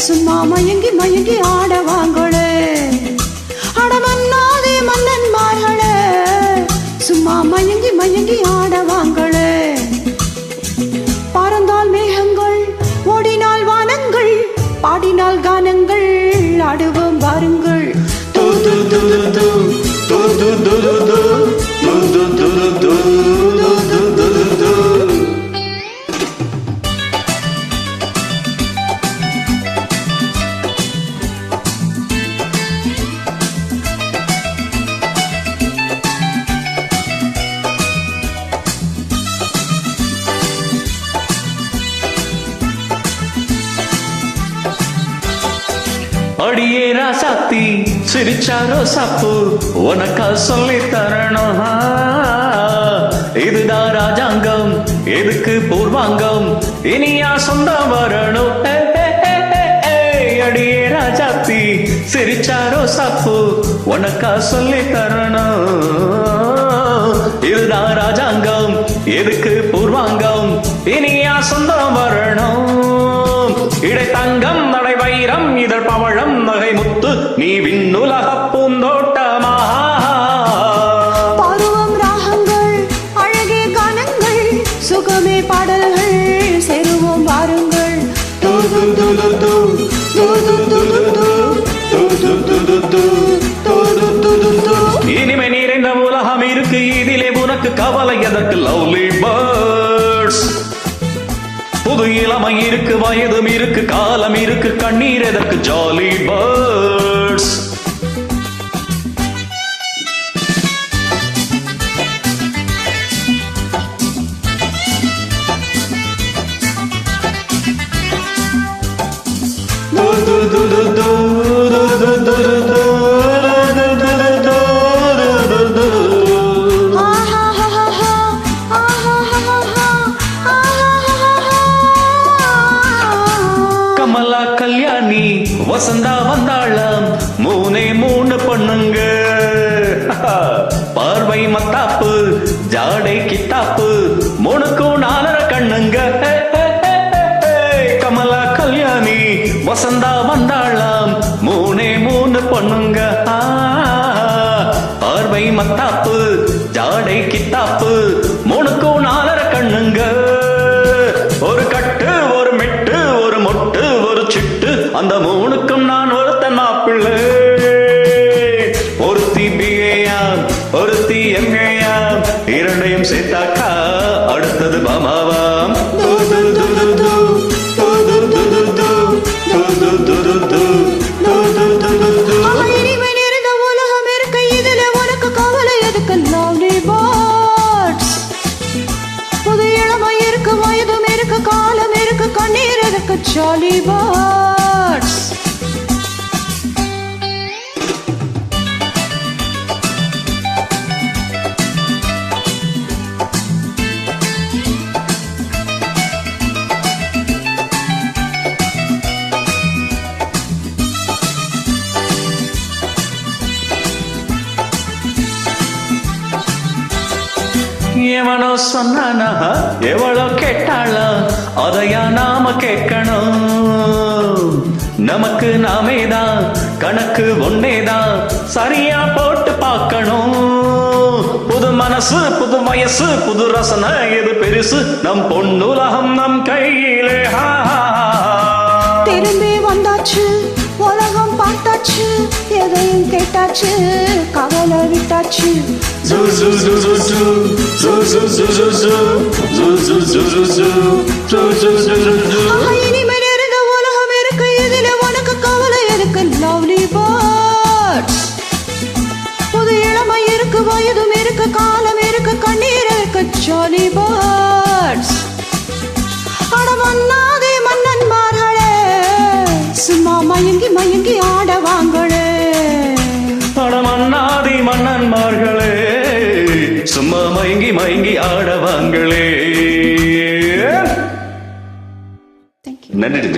சும்மா மயங்கி மயங்கி ஆடவாங்களே அடமன்னாதே மன்னன்மார்களே சும்மா மயங்கி மயங்கி ஆடவாங்களே பறந்தால் மேகங்கள் ஓடினால் வானங்கள் பாடினால் கானங்கள் ஆடுவோம் வாருங்கள் அடியே ராசாத்தி சிரிச்சாரோ சாப்பு உனக்கா சொல்லி தரணும் இதுதான் ராஜாங்கம் எதுக்கு பூர்வாங்கம் இனியா சொந்தம் வரணும் அடியே ராஜாத்தி சிரிச்சாரோ சாப்பு உனக்கா சொல்லி தரணும் இதுதான் ராஜாங்கம் எதுக்கு பூர்வாங்கம் இனியா சொந்தம் வரணும் இடை தங்கம் நடை வைரம் இதழ் பவழம் நகை முத்து நீ விண்ணுலக பூந்தோட்டமா பருவம் ராகங்கள் அழகே கானங்கள் சுகமே பாடல்கள் சேருவோம் வாருங்கள் இனிமே நிறைந்த உலகம் இருக்கு இதிலே உனக்கு கவலை எதற்கு லவ்லி பேர்ட்ஸ் புது இளமை இருக்கு வயதும் இருக்கு காலம் இருக்கு கண்ணீர் எதற்கு ஜாலி பேர்ட்ஸ் கமலா கல்யாணி வசந்தா வந்தாளம் மூணே மூணு பொண்ணுங்க பார்வை மத்தாப்பு ஜாடை கித்தாப்பு மூணுக்கும் நாலரை கண்ணுங்க கமலா கல்யாணி வசந்தா வந்தாளம் மூணே மூணு பொண்ணுங்க பார்வை மத்தாப்பு ஜாடை கித்தாப்பு மூணுக்கும் நாலரை கண்ணுங்க ஒரு கட்டு ஒரு மெட்டு ஒரு மொட்டு ஒரு சிட்டு அந்த மூணுக்கும் நான் ஒருத்தன் மாப்பிள்ளை ஒருத்தி பிஏயாம் ஒருத்தி எம்ஏயாம் இரண்டையும் சேர்த்தாக்கா அடுத்தது பாமாவாம் இனிமே நிறைந்த உலகம் இருக்கு இதுல உனக்கு கவலை எதுக்கு லவ்லி பேர்ட்ஸ் புது இளமை இருக்கு வயதும் இருக்கு காலம் இருக்கு கண்ணீர் எதுக்கு ஜாலி பேர்ட்ஸ் எவனோ சொன்னானா எவ்வளோ கேட்டாளா அதையா நாம கேட்கணும் நமக்கு நாமேதான் கணக்கு ஒன்னேதான் சரியா போட்டு பார்க்கணும் புது மனசு புது வயசு புது ரசனை எது பெருசு நம் பொண்ணுலகம் நம் கையிலே திரும்பி வந்தாச்சு உலகம் பார்த்தாச்சு எதையும் கேட்டாச்சு கவலை விட்டாச்சு இனிமே நிறைந்த உலகம் இருக்கு இதுல உனக்கு கவலை எதுக்கு லவ்லி பேர்ட்ஸ் புது இளமை இருக்கு வயதும் இருக்கு காலம் இருக்கு கண்ணீர் இருக்கு ஜாலி பேர்ட்ஸ் அடமன்னாதே மன்னன்மார்களே சும்மா மயங்கி மயங்கி ஆடவாங்களே அடமன்னாதி மன்னன்மார்களே சும்மா மயங்கி மயங்கி ஆடவாங்களே நன்றி.